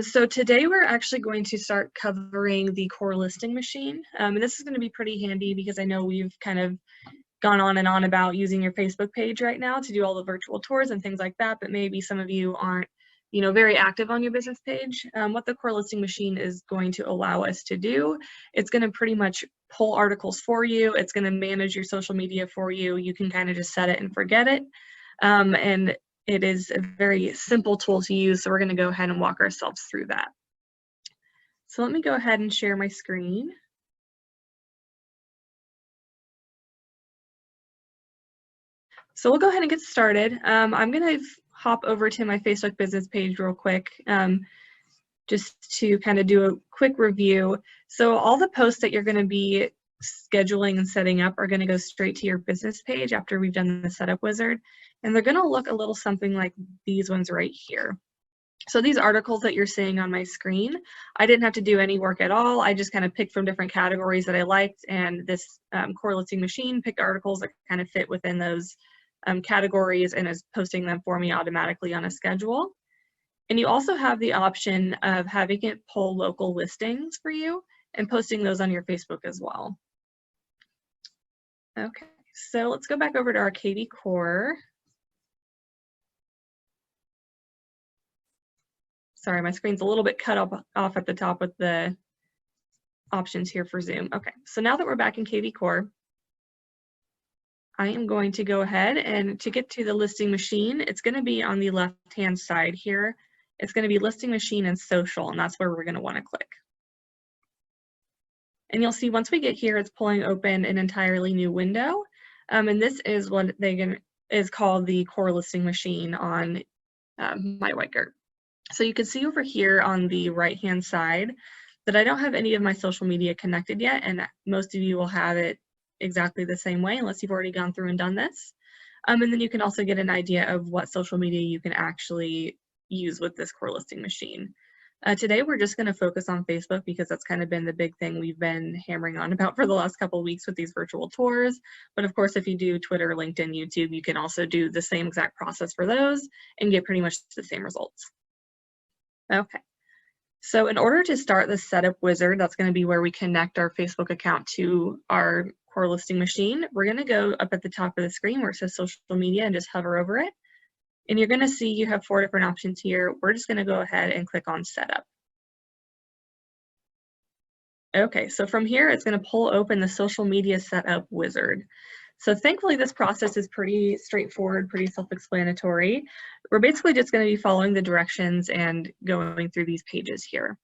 So today we're actually going to start covering the core listing machine. And this is going to be pretty handy because I know we've kind of gone on and on about using your Facebook page right now to do all the virtual tours and things like that, but maybe some of you aren't, very active on your business page. What the core listing machine is going to allow us to do, it's going to pretty much pull articles for you. It's going to manage your social media for you. You can kind of just set it and forget it. And it is a very simple tool to use, so we're going to go ahead and walk ourselves through that. So let me go ahead and share my screen. So we'll go ahead and get started. I'm going to hop over to my Facebook business page real quick, just to kind of do a quick review. So all the posts that you're going to be scheduling and setting up are going to go straight to your business page after we've done the setup wizard. And they're going to look a little something like these ones right here. So these articles that you're seeing on my screen, I didn't have to do any work at all. I just kind of picked from different categories that I liked, and this core listing machine picked articles that kind of fit within those categories and is posting them for me automatically on a schedule. And you also have the option of having it pull local listings for you and posting those on your Facebook as well. Okay, so let's go back over to our KV Core. Sorry, my screen's a little bit cut off at the top with the options here for Zoom. Okay, so now that we're back in KV Core, I am going to go ahead and to get to the listing machine, it's going to be on the left-hand side here. It's going to be listing machine and social, and that's where we're going to want to click. And you'll see once we get here, it's pulling open an entirely new window. And this is what is called the core listing machine on MyWhiteGirt. So you can see over here on the right-hand side that I don't have any of my social media connected yet, and most of you will have it exactly the same way unless you've already gone through and done this. And then you can also get an idea of what social media you can actually use with this core listing machine. Today we're just going to focus on Facebook because that's kind of been the big thing we've been hammering on about for the last couple of weeks with these virtual tours. But of course, if you do Twitter, LinkedIn, YouTube, you can also do the same exact process for those and get pretty much the same results. Okay, so in order to start the setup wizard, that's going to be where we connect our Facebook account to our core listing machine. We're going to go up at the top of the screen where it says social media and just hover over it. And you're going to see you have 4 different options here. We're just going to go ahead and click on setup. Okay, so from here, it's going to pull open the social media setup wizard. So thankfully, this process is pretty straightforward, pretty self-explanatory. We're basically just going to be following the directions and going through these pages here.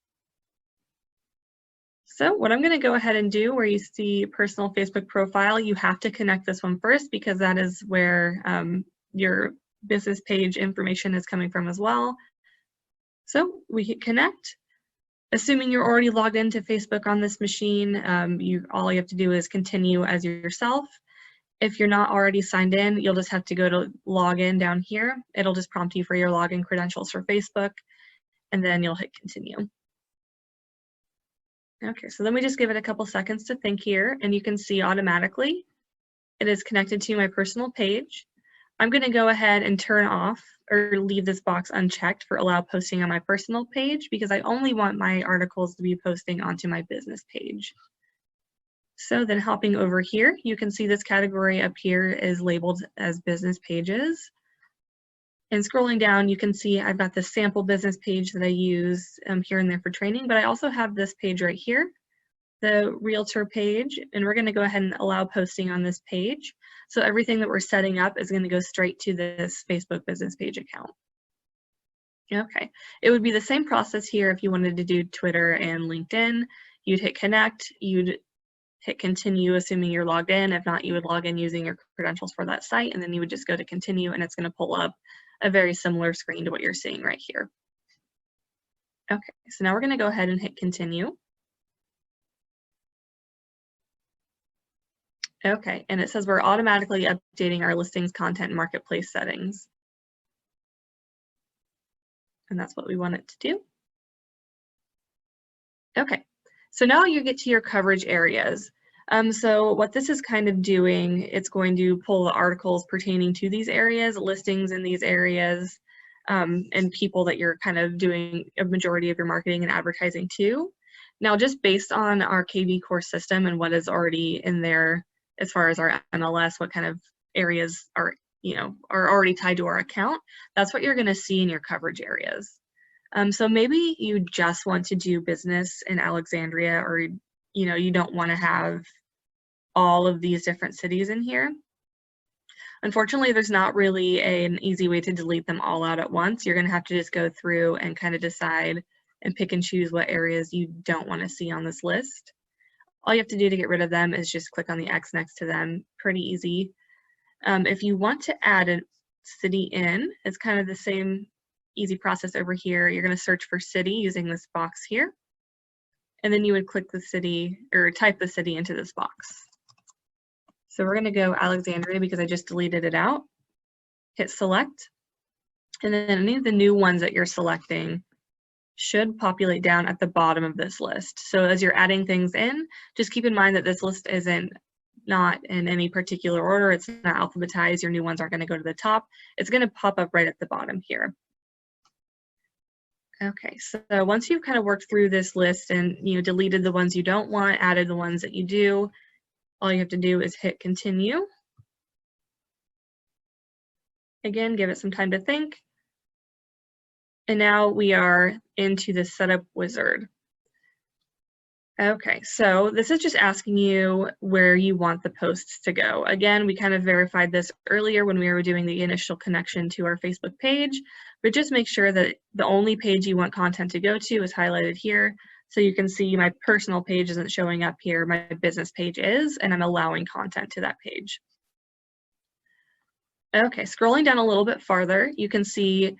So what I'm going to go ahead and do, where you see personal Facebook profile, you have to connect this one first because that is where your business page information is coming from as well. So we hit connect. Assuming you're already logged into Facebook on this machine, all you have to do is continue as yourself. If you're not already signed in, you'll just have to go to login down here. It'll just prompt you for your login credentials for Facebook, and then you'll hit continue. Okay, so then we just give it a couple seconds to think here, and you can see automatically it is connected to my personal page. I'm going to go ahead and turn off or leave this box unchecked for allow posting on my personal page because I only want my articles to be posting onto my business page. So then hopping over here, you can see this category up here is labeled as business pages. And scrolling down, you can see I've got the sample business page that I use here and there for training, but I also have this page right here, the realtor page, and we're going to go ahead and allow posting on this page. So everything that we're setting up is going to go straight to this Facebook business page account. Okay, it would be the same process here if you wanted to do Twitter and LinkedIn. You'd hit connect, you'd hit continue assuming you're logged in. If not, you would log in using your credentials for that site, and then you would just go to continue, and it's going to pull up a very similar screen to what you're seeing right here. Okay, so now we're going to go ahead and hit continue. Okay, and it says we're automatically updating our listings, content, and marketplace settings. And that's what we want it to do. Okay, so now you get to your coverage areas. So what this is kind of doing, it's going to pull the articles pertaining to these areas, listings in these areas, and people that you're kind of doing a majority of your marketing and advertising to. Now, just based on our KV core system and what is already in there as far as our MLS, what kind of areas are, are already tied to our account, that's what you're going to see in your coverage areas. So maybe you just want to do business in Alexandria, or you don't want to have all of these different cities in here. Unfortunately, there's not really an easy way to delete them all out at once. You're going to have to just go through and kind of decide and pick and choose what areas you don't want to see on this list. All you have to do to get rid of them is just click on the X next to them. Pretty easy. If you want to add a city in, it's kind of the same easy process over here. You're going to search for city using this box here. And then you would click the city or type the city into this box. So we're going to go Alexandria because I just deleted it out. Hit select. And then any of the new ones that you're selecting should populate down at the bottom of this list. So as you're adding things in, just keep in mind that this list isn't not in any particular order. It's not alphabetized. Your new ones aren't going to go to the top. It's going to pop up right at the bottom here. Okay, so once you've kind of worked through this list and deleted the ones you don't want, added the ones that you do, all you have to do is hit continue. Again, give it some time to think. And now we are into the setup wizard. Okay, so this is just asking you where you want the posts to go. Again, we kind of verified this earlier when we were doing the initial connection to our Facebook page, but just make sure that the only page you want content to go to is highlighted here. So you can see my personal page isn't showing up here, my business page is, and I'm allowing content to that page. Okay, scrolling down a little bit farther, you can see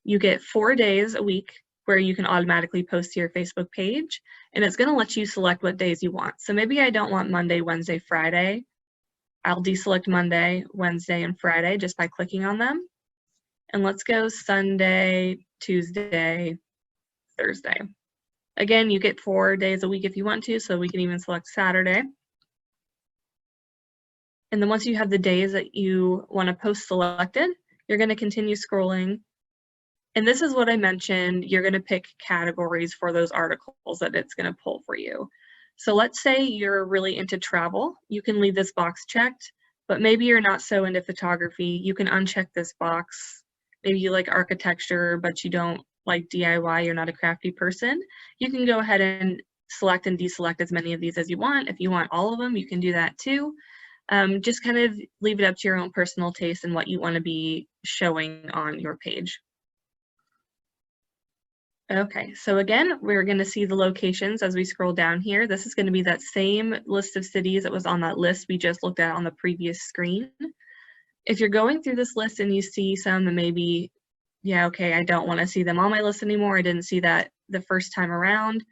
you get 4 days a week where you can automatically post to your Facebook page, and it's going to let you select what days you want. So maybe I don't want Monday, Wednesday, Friday. I'll deselect Monday, Wednesday, and Friday just by clicking on them. And let's go Sunday, Tuesday, Thursday. Again, you get 4 days a week if you want to, so we can even select Saturday. And then once you have the days that you want to post selected, you're going to continue scrolling. And this is what I mentioned, you're going to pick categories for those articles that it's going to pull for you. So let's say you're really into travel, you can leave this box checked, but maybe you're not so into photography, you can uncheck this box. Maybe you like architecture, but you don't like DIY, you're not a crafty person. You can go ahead and select and deselect as many of these as you want. If you want all of them, you can do that too. Just kind of leave it up to your own personal taste and what you want to be showing on your page. Okay, so again, we're going to see the locations as we scroll down here. This is going to be that same list of cities that was on that list we just looked at on the previous screen. If you're going through this list and you see some that maybe, yeah, okay, I don't want to see them on my list anymore, I didn't see that the first time around,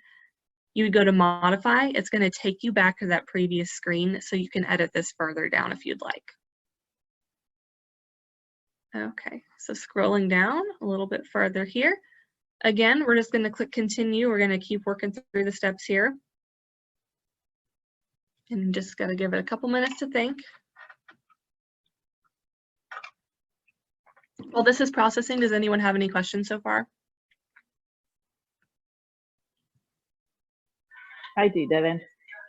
you would go to modify. It's going to take you back to that previous screen so you can edit this further down if you'd like. Okay, so scrolling down a little bit further here. Again, we're just going to click continue. We're going to keep working through the steps here. And just got to give it a couple minutes to think. While this is processing, does anyone have any questions so far? I do, Devin.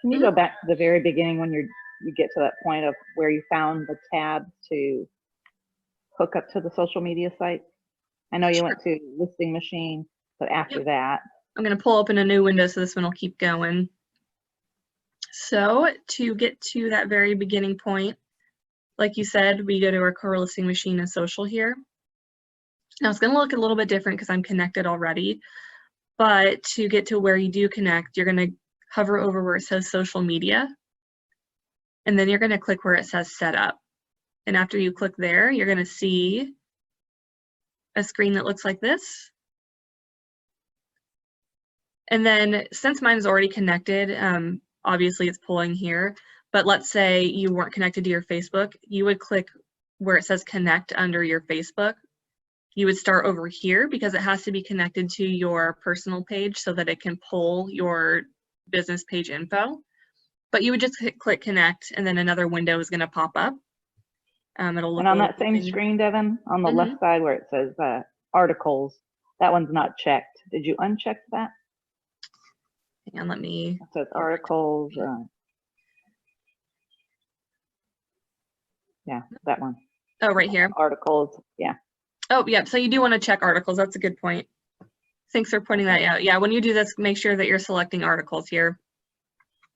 Can you go back to the very beginning when you get to that point of where you found the tabs to hook up to the social media site? I know you went to listing machine, but after that. I'm going to pull open a new window so this one will keep going. So to get to that very beginning point, like you said, we go to our core listing machine and social here. Now it's going to look a little bit different because I'm connected already, but to get to where you do connect, you're going to hover over where it says social media, and then you're going to click where it says setup. And after you click there, you're going to see a screen that looks like this. And then since mine is already connected, obviously it's pulling here, but let's say you weren't connected to your Facebook, you would click where it says connect under your Facebook. You would start over here because it has to be connected to your personal page so that it can pull your business page info. But you would just click connect and then another window is going to pop up. It'll look and on that same screen, Devin, on the left side where it says articles. That one's not checked. Did you uncheck that? Hang on, let me. It says articles. Yeah, that one. Oh, right here. Articles. Yeah. Oh, yeah. So you do want to check articles. That's a good point. Thanks for pointing that out. Yeah, when you do this, make sure that you're selecting articles here.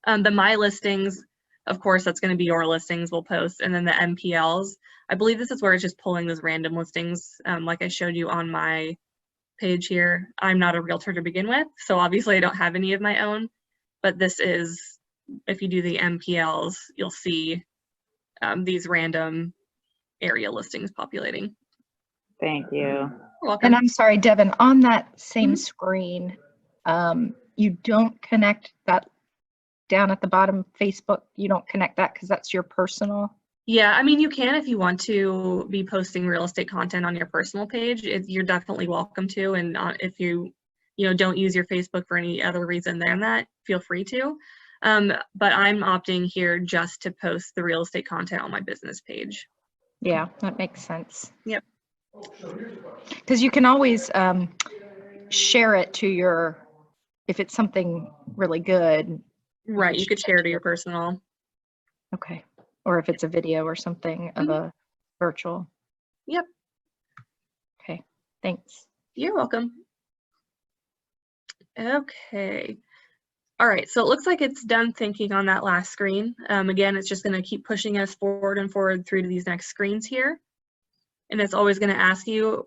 The My Listings, of course, that's going to be your listings we'll post. And then the MPLs, I believe this is where it's just pulling those random listings, like I showed you on my page here. I'm not a realtor to begin with, so obviously I don't have any of my own, but this is, if you do the MPLs, you'll see these random area listings populating. Thank you. You're welcome. And I'm sorry, Devin, on that same Mhm. screen, you don't connect that down at the bottom, Facebook, you don't connect that because that's your personal? Yeah, I mean, you can if you want to be posting real estate content on your personal page. You're definitely welcome to, and if you don't use your Facebook for any other reason than that, feel free to. But I'm opting here just to post the real estate content on my business page. Yeah, that makes sense. Yep. Because you can always share it to your, if it's something really good. Right, you could share to your personal. Okay. Or if it's a video or something of a virtual. Yep. Okay, thanks. You're welcome. Okay. All right, so it looks like it's done thinking on that last screen. Again, it's just going to keep pushing us forward and forward through to these next screens here. And it's always going to ask you,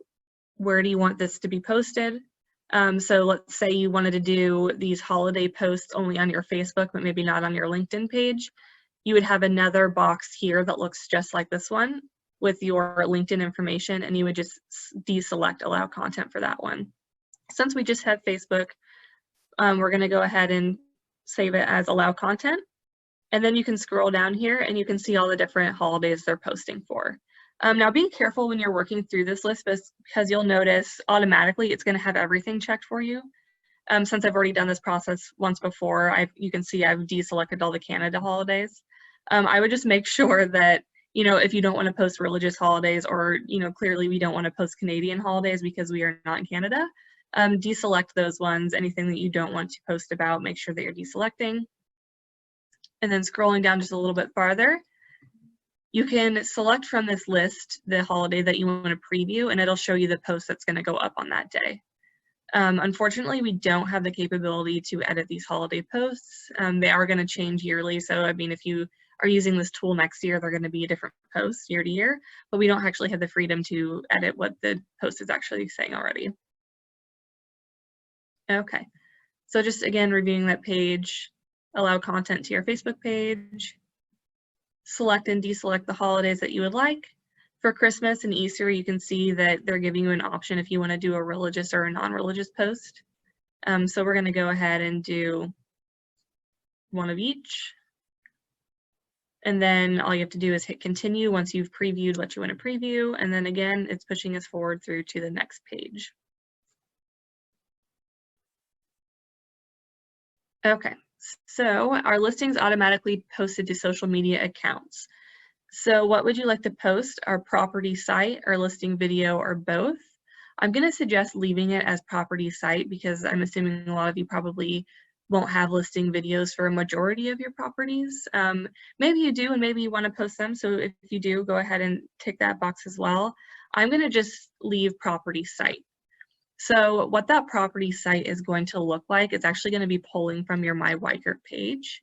where do you want this to be posted? So let's say you wanted to do these holiday posts only on your Facebook, but maybe not on your LinkedIn page. You would have another box here that looks just like this one with your LinkedIn information, and you would just deselect allow content for that one. Since we just have Facebook, we're going to go ahead and save it as allow content. And then you can scroll down here and you can see all the different holidays they're posting for. Now be careful when you're working through this list because you'll notice automatically it's going to have everything checked for you. Since I've already done this process once before, you can see I've deselected all the Canada holidays. I would just make sure that, if you don't want to post religious holidays or, clearly we don't want to post Canadian holidays because we are not in Canada, deselect those ones. Anything that you don't want to post about, make sure that you're deselecting. And then scrolling down just a little bit farther, you can select from this list the holiday that you want to preview, and it'll show you the post that's going to go up on that day. Unfortunately, we don't have the capability to edit these holiday posts. They are going to change yearly. So, I mean, if you are using this tool next year, they're going to be a different post year to year, but we don't actually have the freedom to edit what the post is actually saying already. Okay, so just again, reviewing that page, allow content to your Facebook page, select and deselect the holidays that you would like. For Christmas and Easter, you can see that they're giving you an option if you want to do a religious or a non-religious post. So we're going to go ahead and do one of each. And then all you have to do is hit continue once you've previewed what you want to preview. And then again, it's pushing us forward through to the next page. Okay, so our listings automatically posted to social media accounts. So what would you like to post? Our property site, our listing video, or both? I'm going to suggest leaving it as property site because I'm assuming a lot of you probably won't have listing videos for a majority of your properties. Maybe you do and maybe you want to post them. So if you do, go ahead and tick that box as well. I'm going to just leave property site. So what that property site is going to look like, it's actually going to be pulling from your My Weichert page.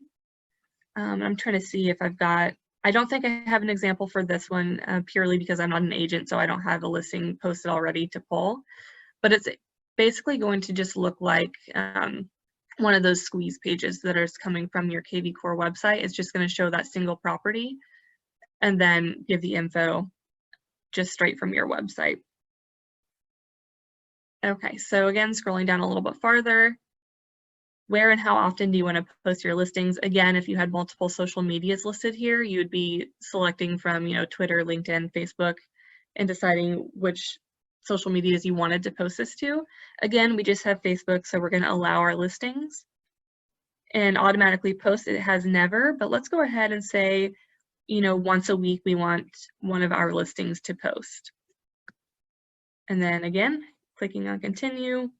I'm trying to see if I've got, I don't think I have an example for this one purely because I'm not an agent, so I don't have a listing posted already to pull. But it's basically going to just look like one of those squeeze pages that is coming from your KV Core website. It's just going to show that single property and then give the info just straight from your website. Okay, so again, scrolling down a little bit farther, where and how often do you want to post your listings? Again, if you had multiple social medias listed here, you would be selecting from, Twitter, LinkedIn, Facebook, and deciding which social medias you wanted to post this to. Again, we just have Facebook, so we're going to allow our listings and automatically post. It has never, but let's go ahead and say, once a week, we want one of our listings to post. And then again, clicking on continue.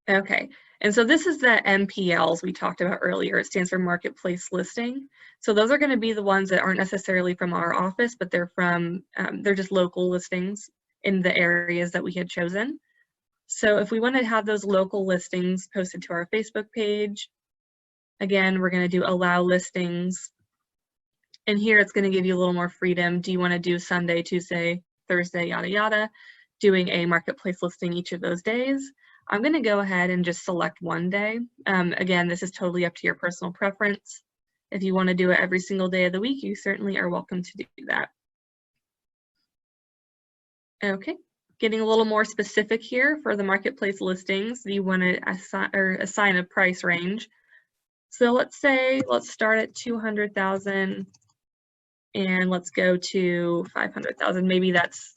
Okay, and so this is the MPLs we talked about earlier. It stands for Marketplace Listing. So those are going to be the ones that aren't necessarily from our office, but they're from, they're just local listings in the areas that we had chosen. So if we want to have those local listings posted to our Facebook page, again, we're going to do allow listings. And here it's going to give you a little more freedom. Do you want to do Sunday, Tuesday, Thursday, yada, yada, doing a marketplace listing each of those days? I'm going to go ahead and just select one day. Again, this is totally up to your personal preference. If you want to do it every single day of the week, you certainly are welcome to do that. Okay, getting a little more specific here for the marketplace listings, you want to assign a price range. So let's start at 200,000 and let's go to 500,000. Maybe that's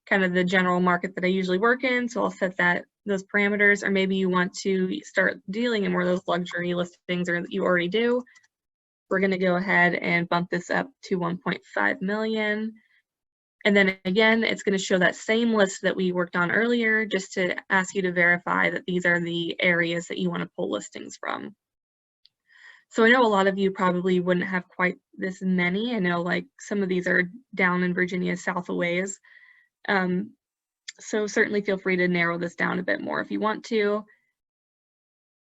kind of the general market that I usually work in, so I'll set those parameters. Or maybe you want to start dealing in more of those luxury listings, or you already do. We're going to go ahead and bump this up to 1.5 million. And then again, it's going to show that same list that we worked on earlier, just to ask you to verify that these are the areas that you want to pull listings from. So I know a lot of you probably wouldn't have quite this many. I know like some of these are down in Virginia south a ways. So certainly feel free to narrow this down a bit more if you want to,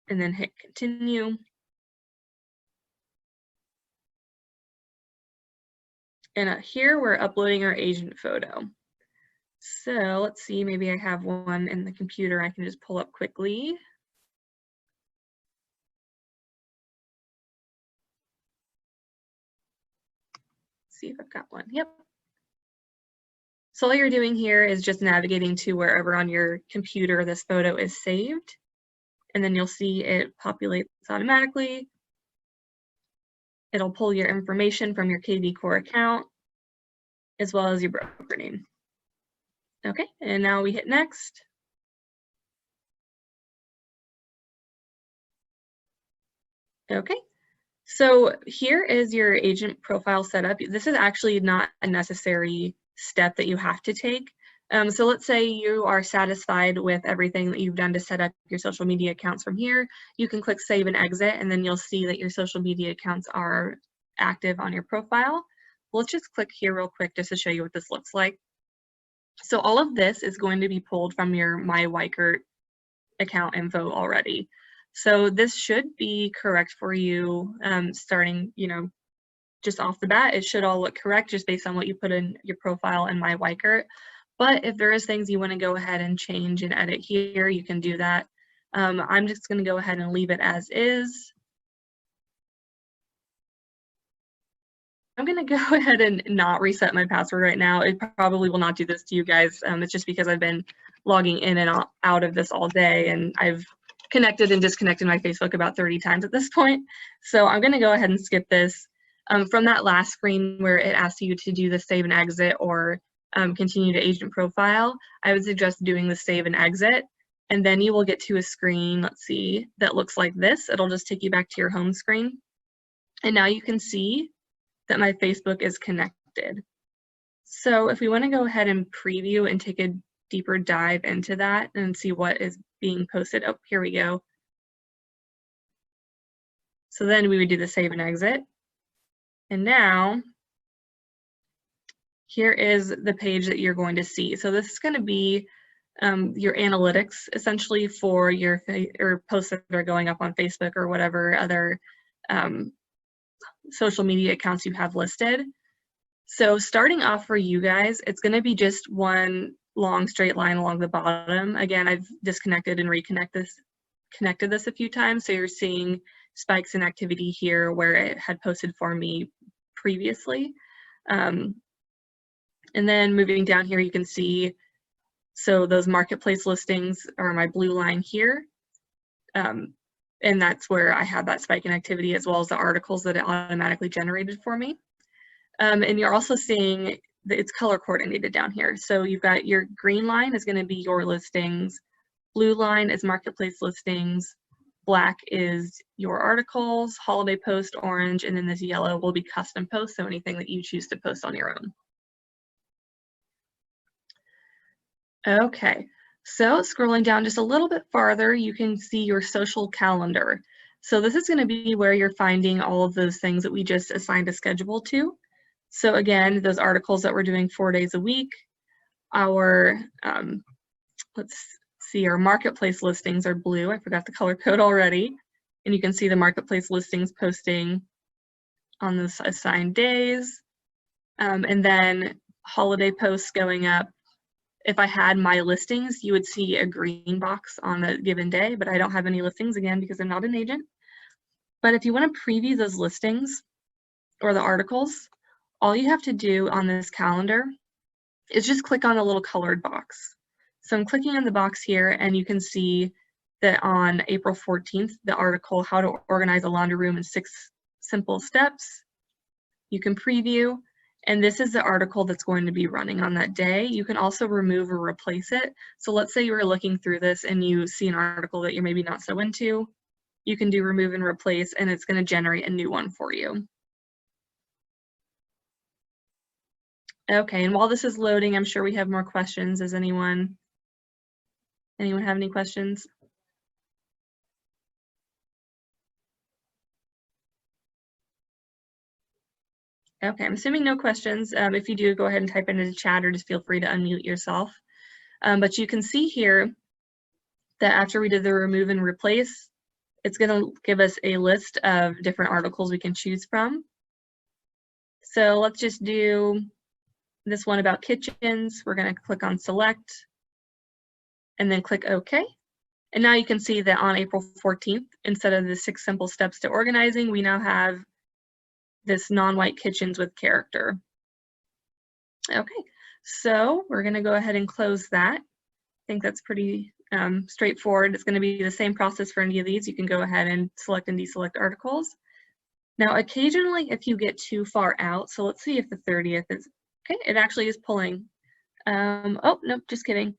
and then hit continue. And here we're uploading our agent photo. So let's see, maybe I have one in the computer I can just pull up quickly. See if I've got one. Yep. So all you're doing here is just navigating to wherever on your computer this photo is saved. And then you'll see it populates automatically. It'll pull your information from your KV Core account, as well as your broker name. Okay, and now we hit next. Okay, so here is your agent profile setup. This is actually not a necessary step that you have to take. So let's say you are satisfied with everything that you've done to set up your social media accounts from here. You can click save and exit, and then you'll see that your social media accounts are active on your profile. Let's just click here real quick just to show you what this looks like. So all of this is going to be pulled from your My Weichert account info already. So this should be correct for you starting, just off the bat. It should all look correct just based on what you put in your profile in My Weichert. But if there is things you want to go ahead and change and edit here, you can do that. I'm just going to go ahead and leave it as is. I'm going to go ahead and not reset my password right now. It probably will not do this to you guys. It's just because I've been logging in and out of this all day, and I've connected and disconnected my Facebook about 30 times at this point. So I'm going to go ahead and skip this. From that last screen where it asks you to do the save and exit or continue to agent profile, I would suggest doing the save and exit, and then you will get to a screen, let's see, that looks like this. It'll just take you back to your home screen. And now you can see that my Facebook is connected. So if we want to go ahead and preview and take a deeper dive into that and see what is being posted, oh, here we go. So then we would do the save and exit. And now, here is the page that you're going to see. So this is going to be your analytics, essentially, for your posts that are going up on Facebook or whatever other social media accounts you have listed. So starting off for you guys, it's going to be just one long straight line along the bottom. Again, I've disconnected and connected this a few times, so you're seeing spikes in activity here where it had posted for me previously. And then moving down here, you can see, so those marketplace listings are my blue line here. And that's where I have that spike in activity, as well as the articles that it automatically generated for me. And you're also seeing that it's color coordinated down here. So you've got your green line is going to be your listings, blue line is marketplace listings, black is your articles, holiday post, orange, and then this yellow will be custom posts, so anything that you choose to post on your own. Okay, so scrolling down just a little bit farther, you can see your social calendar. So this is going to be where you're finding all of those things that we just assigned a schedule to. So again, those articles that we're doing 4 days a week, our, let's see, our marketplace listings are blue. I forgot the color code already. And you can see the marketplace listings posting on the assigned days. And then holiday posts going up. If I had my listings, you would see a green box on a given day, but I don't have any listings again because I'm not an agent. But if you want to preview those listings or the articles, all you have to do on this calendar is just click on the little colored box. So I'm clicking on the box here and you can see that on April 14th, the article, How to Organize a Laundry Room in 6 Simple Steps, you can preview. And this is the article that's going to be running on that day. You can also remove or replace it. So let's say you were looking through this and you see an article that you're maybe not so into. You can do remove and replace, and it's going to generate a new one for you. Okay, and while this is loading, I'm sure we have more questions. Does anyone have any questions? Okay, I'm assuming no questions. If you do, go ahead and type into the chat or just feel free to unmute yourself. But you can see here that after we did the remove and replace, it's going to give us a list of different articles we can choose from. So let's just do this one about kitchens. We're going to click on select and then click OK. And now you can see that on April 14th, instead of the 6 simple steps to organizing, we now have this non-white kitchens with character. Okay, so we're going to go ahead and close that. I think that's pretty straightforward. It's going to be the same process for any of these. You can go ahead and select and deselect articles. Now, occasionally, if you get too far out, so let's see if the 30th is, okay, it actually is pulling. Oh, nope, just kidding.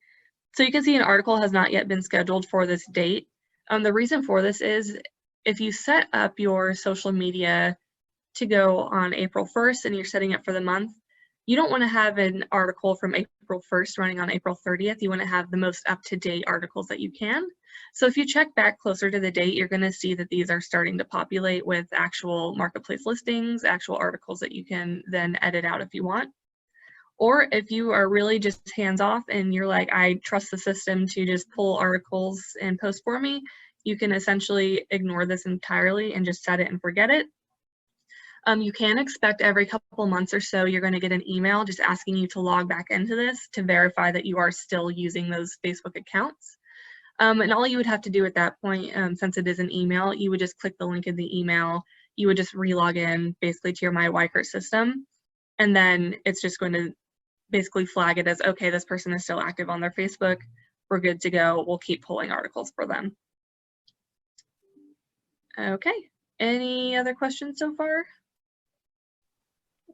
So you can see an article has not yet been scheduled for this date. The reason for this is if you set up your social media to go on April 1st and you're setting it for the month, you don't want to have an article from April 1st running on April 30th. You want to have the most up-to-date articles that you can. So if you check back closer to the date, you're going to see that these are starting to populate with actual marketplace listings, actual articles that you can then edit out if you want. Or if you are really just hands-off and you're like, I trust the system to just pull articles and post for me, you can essentially ignore this entirely and just set it and forget it. You can expect every couple months or so you're going to get an email just asking you to log back into this to verify that you are still using those Facebook accounts. And all you would have to do at that point, since it is an email, you would just click the link in the email. You would just re-log in basically to your My Weichert system. And then it's just going to basically flag it as, okay, this person is still active on their Facebook. We're good to go. We'll keep pulling articles for them. Okay. Any other questions so far?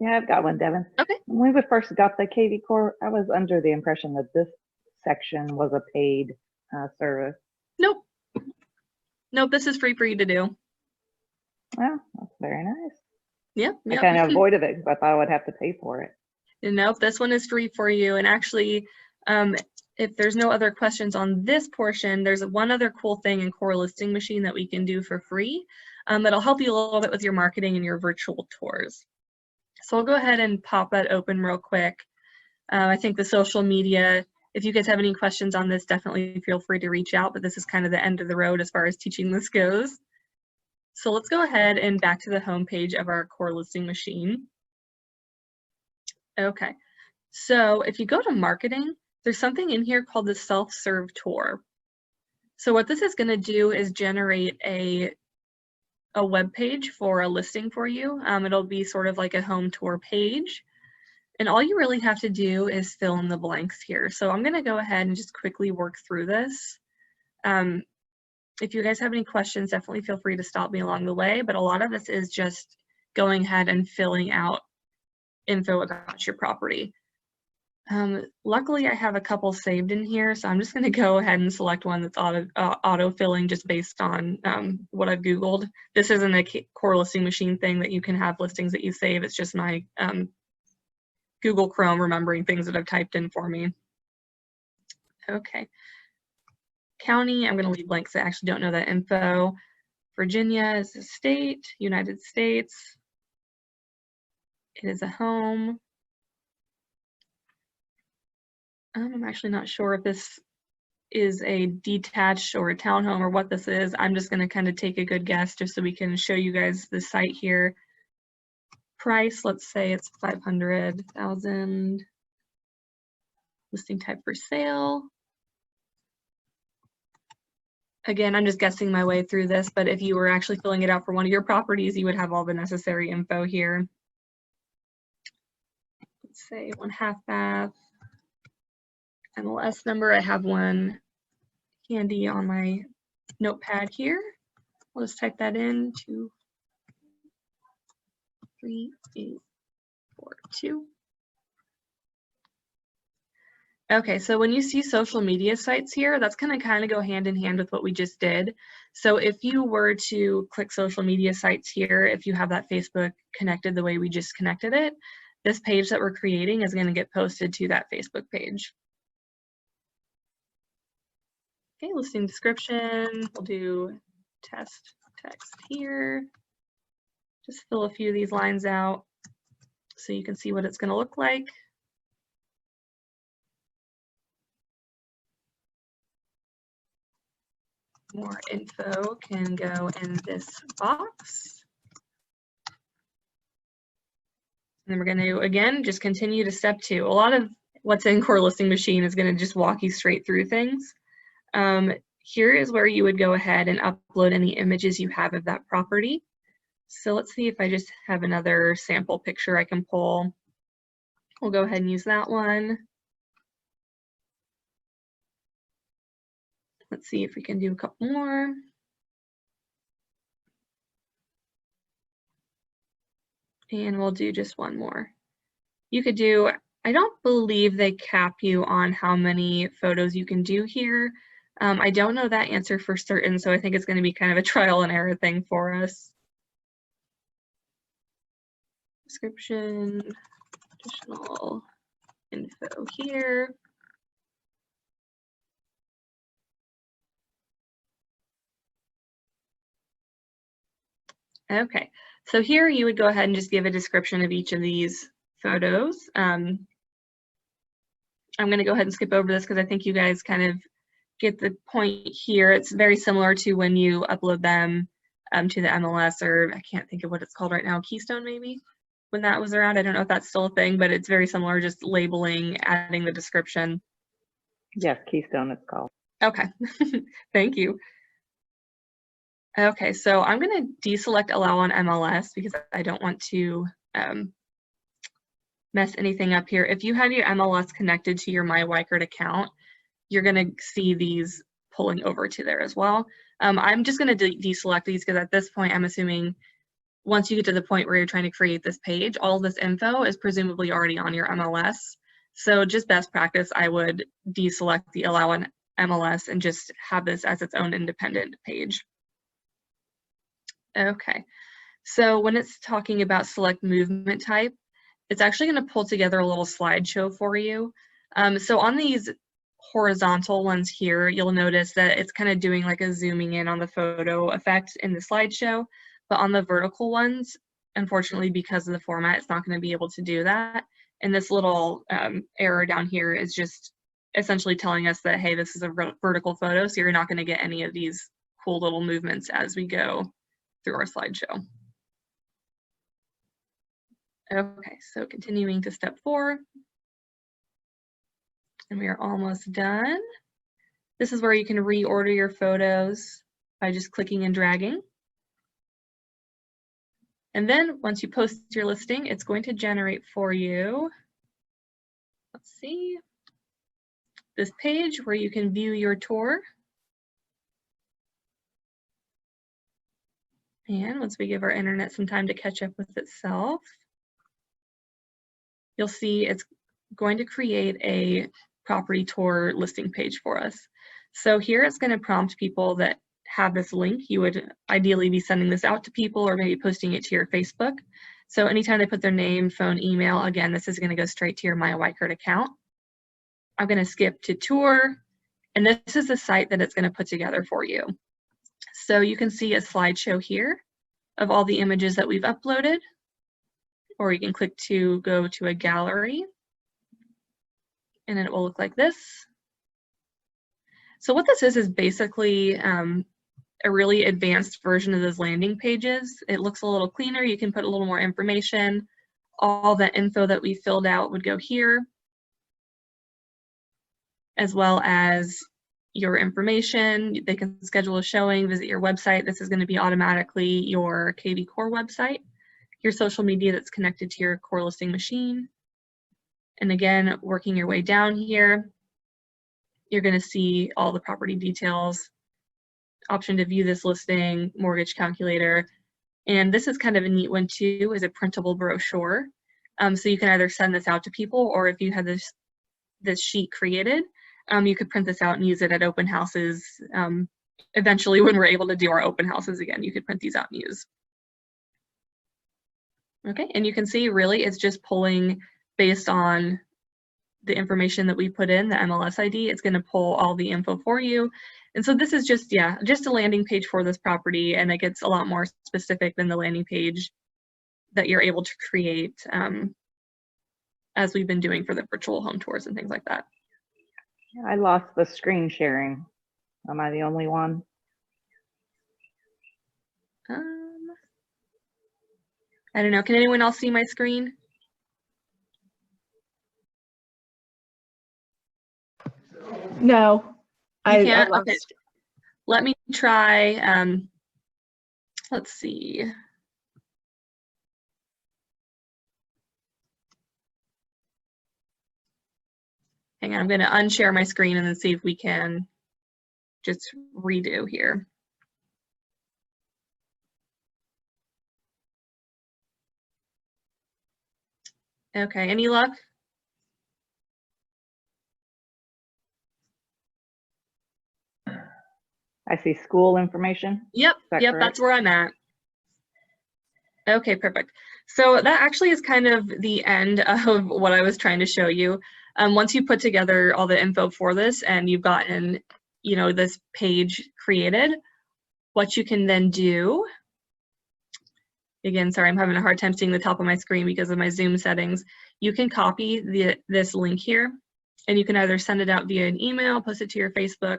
Yeah, I've got one, Devin. Okay. When we first got the KV Core, I was under the impression that this section was a paid service. Nope. Nope, this is free for you to do. Well, that's very nice. Yeah. I kind of avoided it because I thought I would have to pay for it. Nope, this one is free for you. And actually, if there's no other questions on this portion, there's one other cool thing in Core Listing Machine that we can do for free that'll help you a little bit with your marketing and your virtual tours. So I'll go ahead and pop that open real quick. I think the social media, if you guys have any questions on this, definitely feel free to reach out, but this is kind of the end of the road as far as teaching this goes. So let's go ahead and back to the home page of our Core Listing Machine. Okay, so if you go to marketing, there's something in here called the self-serve tour. So what this is going to do is generate a web page for a listing for you. It'll be sort of like a home tour page. And all you really have to do is fill in the blanks here. So I'm going to go ahead and just quickly work through this. If you guys have any questions, definitely feel free to stop me along the way. But a lot of this is just going ahead and filling out info about your property. Luckily, I have a couple saved in here, so I'm just going to go ahead and select one that's auto-filling just based on what I've Googled. This isn't a Core Listing Machine thing that you can have listings that you save. It's just my Google Chrome remembering things that I've typed in for me. Okay. County, I'm going to leave blank because I actually don't know that info. Virginia is a state, United States. It is a home. I'm actually not sure if this is a detached or a townhome or what this is. I'm just going to kind of take a good guess just so we can show you guys the site here. Price, let's say it's 500,000. Listing type for sale. Again, I'm just guessing my way through this, but if you were actually filling it out for one of your properties, you would have all the necessary info here. Let's say 1/2 bath. MLS number, I have one handy on my notepad here. I'll just type that in, 23842. Okay, so when you see social media sites here, that's gonna kind of go hand in hand with what we just did. So if you were to click social media sites here, if you have that Facebook connected the way we just connected it, this page that we're creating is gonna get posted to that Facebook page. Okay, listing description, we'll do test text here. Just fill a few of these lines out so you can see what it's gonna look like. More info can go in this box. And then we're going to, again, just continue to step 2. A lot of what's in Core Listing Machine is going to just walk you straight through things. Here is where you would go ahead and upload any images you have of that property. So let's see if I just have another sample picture I can pull. We'll go ahead and use that one. Let's see if we can do a couple more. And we'll do just one more. You could do, I don't believe they cap you on how many photos you can do here. I don't know that answer for certain, so I think it's going to be kind of a trial and error thing for us. Description, additional info here. Okay, so here you would go ahead and just give a description of each of these photos. I'm going to go ahead and skip over this because I think you guys kind of get the point here. It's very similar to when you upload them to the MLS, or I can't think of what it's called right now, Keystone maybe, when that was around. I don't know if that's still a thing, but it's very similar, just labeling, adding the description. Yes, Keystone it's called. Okay, thank you. Okay, so I'm going to deselect allow on MLS because I don't want to mess anything up here. If you have your MLS connected to your MyWyKert account, you're going to see these pulling over to there as well. I'm just going to deselect these because at this point, I'm assuming once you get to the point where you're trying to create this page, all this info is presumably already on your MLS. So just best practice, I would deselect the allow on MLS and just have this as its own independent page. Okay, so when it's talking about select movement type, it's actually going to pull together a little slideshow for you. So on these horizontal ones here, you'll notice that it's kind of doing like a zooming in on the photo effect in the slideshow. But on the vertical ones, unfortunately, because of the format, it's not going to be able to do that. And this little arrow down here is just essentially telling us that, hey, this is a vertical photo, so you're not going to get any of these cool little movements as we go through our slideshow. Okay, so continuing to step 4. And we are almost done. This is where you can reorder your photos by just clicking and dragging. And then once you post your listing, it's going to generate for you, let's see, this page where you can view your tour. And once we give our internet some time to catch up with itself, you'll see it's going to create a property tour listing page for us. So here it's going to prompt people that have this link. You would ideally be sending this out to people or maybe posting it to your Facebook. So anytime they put their name, phone, email, again, this is going to go straight to your MyWyKert account. I'm going to skip to tour, And this is the site that it's going to put together for you. So you can see a slideshow here of all the images that we've uploaded, or you can click to go to a gallery, and it will look like this. So what this is basically a really advanced version of those landing pages. It looks a little cleaner. You can put a little more information. All the info that we filled out would go here, as well as your information. They can schedule a showing, visit your website. This is going to be automatically your KV Core website, your social media that's connected to your core listing machine. And again, working your way down here, you're going to see all the property details, option to view this listing, mortgage calculator. And this is kind of a neat one too, is a printable brochure. So you can either send this out to people, or if you had this sheet created, you could print this out and use it at open houses. Eventually, when we're able to do our open houses again, you could print these out and use. Okay, and you can see really it's just pulling based on the information that we put in, the MLS ID. It's going to pull all the info for you. And so this is just, yeah, just a landing page for this property, and it gets a lot more specific than the landing page that you're able to create as we've been doing for the virtual home tours and things like that. I lost the screen sharing. Am I the only one? I don't know. Can anyone else see my screen? No, I can't? lost. Okay. Let me try. Let's see. Hang on, I'm going to unshare my screen and then see if we can just redo here. Okay, any luck? I see school information. Yep, that yep, correct? that's where I'm at. Okay, perfect. So that actually is kind of the end of what I was trying to show you. Once you put together all the info for this and you've gotten, you know, this page created, what you can then do, again, sorry, I'm having a hard time seeing the top of my screen because of my Zoom settings. You can copy this link here, and you can either send it out via an email, post it to your Facebook,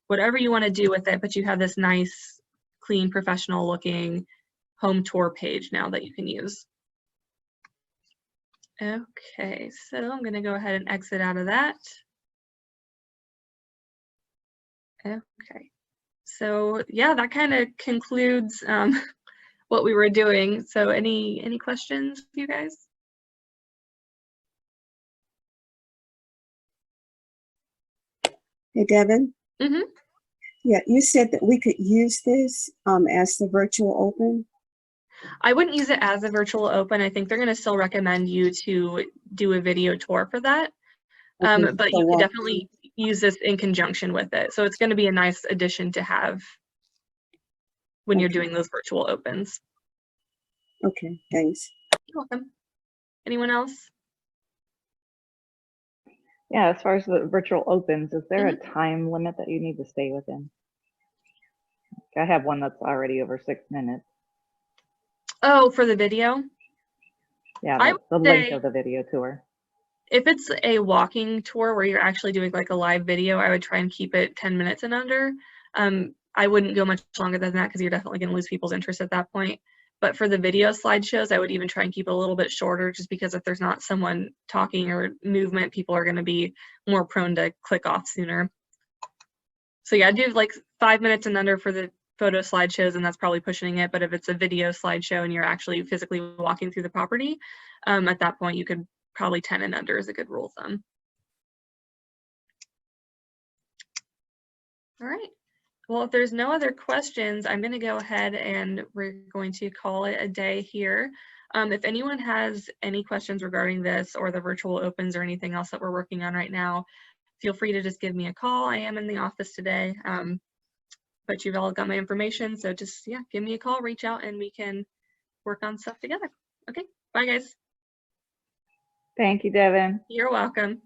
whatever you want to do with it, but you have this nice, clean, professional looking home tour page now that you can use. Okay, so I'm going to go ahead and exit out of that. Okay, so yeah, that kind of concludes what we were doing. So any questions, you guys? Hey, Devin. Mm-hmm. Yeah, you said that we could use this as the virtual open. I wouldn't use it as a virtual open. I think they're going to still recommend you to do a video tour for that. Okay, But so you could what- definitely use this in conjunction with it. So it's going to be a nice addition to have when you're Okay. doing those virtual opens. Okay, thanks. You're welcome. Anyone else? Yeah, as far as the virtual opens, is there a time limit that you need to stay within? I have one that's already over 6 minutes. Oh, for the video? Yeah, I the would length say- of the video tour. If it's a walking tour where you're actually doing like a live video, I would try and keep it 10 minutes and under. I wouldn't go much longer than that because you're definitely going to lose people's interest at that point. But for the video slideshows, I would even try and keep it a little bit shorter just because if there's not someone talking or movement, people are going to be more prone to click off sooner. So yeah, I'd do like 5 minutes and under for the photo slideshows, and that's probably pushing it. But if it's a video slideshow and you're actually physically walking through the property, at that point you could probably 10 and under is a good rule of thumb. All right. Well, if there's no other questions, I'm going to go ahead and we're going to call it a day here. If anyone has any questions regarding this or the virtual opens or anything else that we're working on right now, feel free to just give me a call. I am in the office today, but you've all got my information. So just, yeah, give me a call, reach out, and we can work on stuff together. Okay, bye guys. Thank you, Devin. You're welcome.